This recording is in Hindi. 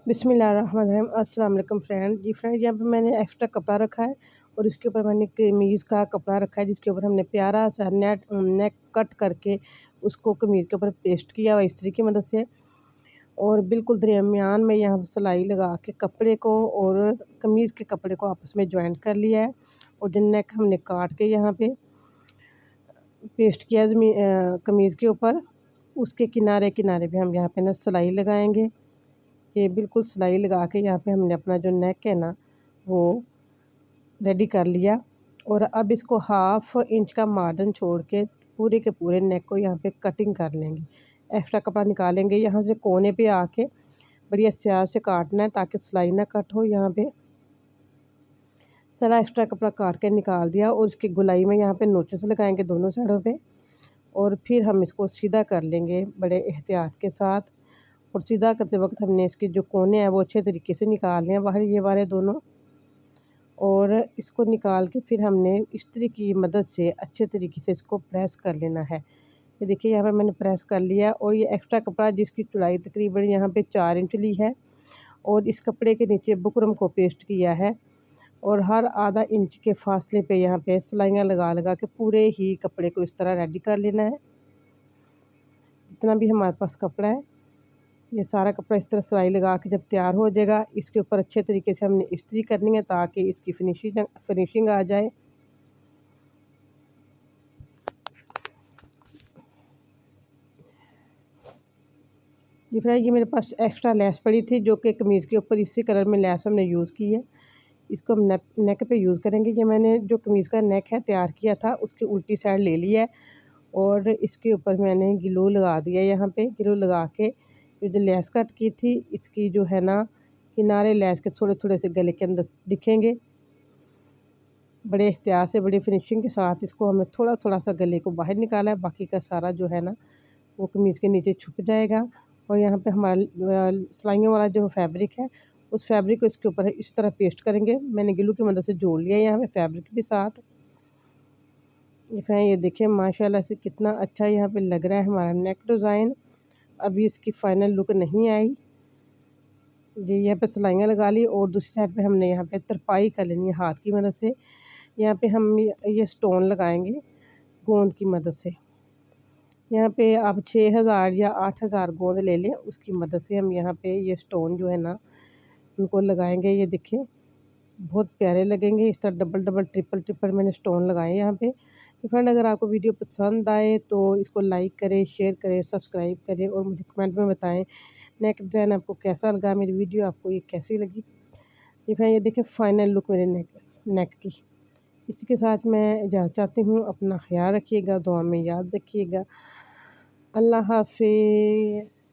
बिस्मिल्लाहिर्रहमानिर्रहीम। अस्सलाम वालेकुम फ्रेंड। जी फ्रेंड, यहाँ पे मैंने एक्स्ट्रा कपड़ा रखा है और इसके ऊपर मैंने कमीज़ का कपड़ा रखा है, जिसके ऊपर हमने प्यारा सा नेक कट करके उसको कमीज़ के ऊपर पेस्ट किया हुआ इस्त्री की मदद से, और बिल्कुल दरमियान में यहाँ सिलाई लगा के कपड़े को और कमीज़ के कपड़े को आपस में जॉइंट कर लिया है। और जो नेक हमने काट के यहाँ पे पेस्ट किया कमीज़ के ऊपर, उसके किनारे किनारे पे हम यहाँ पे ना सिलाई लगाएंगे। ये बिल्कुल सिलाई लगा के यहाँ पे हमने अपना जो नेक है ना वो रेडी कर लिया। और अब इसको 1/2 इंच का मार्जिन छोड़ के पूरे के पूरे नेक को यहाँ पे कटिंग कर लेंगे। एक्स्ट्रा कपड़ा निकालेंगे, यहाँ से कोने पे आके बड़ी एहतियात से काटना है ताकि सिलाई ना कट हो। यहाँ पे सारा एक्स्ट्रा कपड़ा काट के निकाल दिया और इसकी गुलाई में यहाँ पे नोचेस लगाएंगे दोनों साइडों पे, और फिर हम इसको सीधा कर लेंगे बड़े एहतियात के साथ। और सीधा करते वक्त हमने इसके जो कोने हैं वो अच्छे तरीके से निकालने हैं बाहर, ये वाले दोनों। और इसको निकाल के फिर हमने इस्त्री की मदद से अच्छे तरीके से इसको प्रेस कर लेना है। ये देखिए यहाँ पे मैंने प्रेस कर लिया। और ये एक्स्ट्रा कपड़ा जिसकी चौड़ाई तकरीबन यहाँ पे 4 इंच ली है, और इस कपड़े के नीचे बुकरम को पेस्ट किया है, और हर आधा इंच के फासले पे यहाँ पे सिलाइयाँ लगा लगा के पूरे ही कपड़े को इस तरह रेडी कर लेना है। जितना भी हमारे पास कपड़ा है, ये सारा कपड़ा इस तरह सिलाई लगा के जब तैयार हो जाएगा, इसके ऊपर अच्छे तरीके से हमने इस्त्री करनी है ताकि इसकी फिनिशिंग आ जाए। जी फ्रेंड, ये मेरे पास एक्स्ट्रा लेस पड़ी थी जो कि कमीज़ के ऊपर इसी कलर में लेस हमने यूज़ की है। इसको हम नेक पे यूज़ करेंगे। ये मैंने जो कमीज़ का नेक है तैयार किया था उसकी उल्टी साइड ले ली है, और इसके ऊपर मैंने ग्लू लगा दिया। यहाँ पे ग्लू लगा के ये जो लेस कट की थी इसकी जो है ना किनारे लेस के थोड़े थोड़े से गले के अंदर दिखेंगे। बड़े एहतियात से बड़ी फिनिशिंग के साथ इसको हमें थोड़ा थोड़ा सा गले को बाहर निकाला है, बाकी का सारा जो है ना वो कमीज़ के नीचे छुप जाएगा। और यहाँ पे हमारा सिलाइयों वाला जो फैब्रिक है उस फैब्रिक को इसके ऊपर इस तरह पेस्ट करेंगे। मैंने ग्लू की मदद से जोड़ लिया है यहाँ पे फैब्रिक के साथ। ये देखिए माशाल्लाह से कितना अच्छा यहाँ पे लग रहा है हमारा नेक डिज़ाइन। अभी इसकी फ़ाइनल लुक नहीं आई। जी यहाँ पे सिलाइयाँ लगा ली और दूसरी साइड पे हमने यहाँ पे तरपाई कर लेनी है हाथ की मदद से। यहाँ पे हम ये स्टोन लगाएंगे गोंद की मदद से। यहाँ पे आप 6000 या 8000 गोंद ले लें, उसकी मदद से हम यहाँ पे ये स्टोन जो है ना उनको लगाएंगे। ये देखिए बहुत प्यारे लगेंगे। इस तरह डबल डबल ट्रिपल ट्रिपल मैंने स्टोन लगाए यहाँ पे। तो फ्रेंड, अगर आपको वीडियो पसंद आए तो इसको लाइक करें, शेयर करें, सब्सक्राइब करें और मुझे कमेंट में बताएं नेक डिज़ाइन आपको कैसा लगा, मेरी वीडियो आपको ये कैसी लगी। ये फ्रेंड, ये देखिए फाइनल लुक मेरे नेक की। इसी के साथ मैं इजाज़त चाहती हूँ। अपना ख्याल रखिएगा, दुआ में याद रखिएगा। अल्लाह हाफिज़।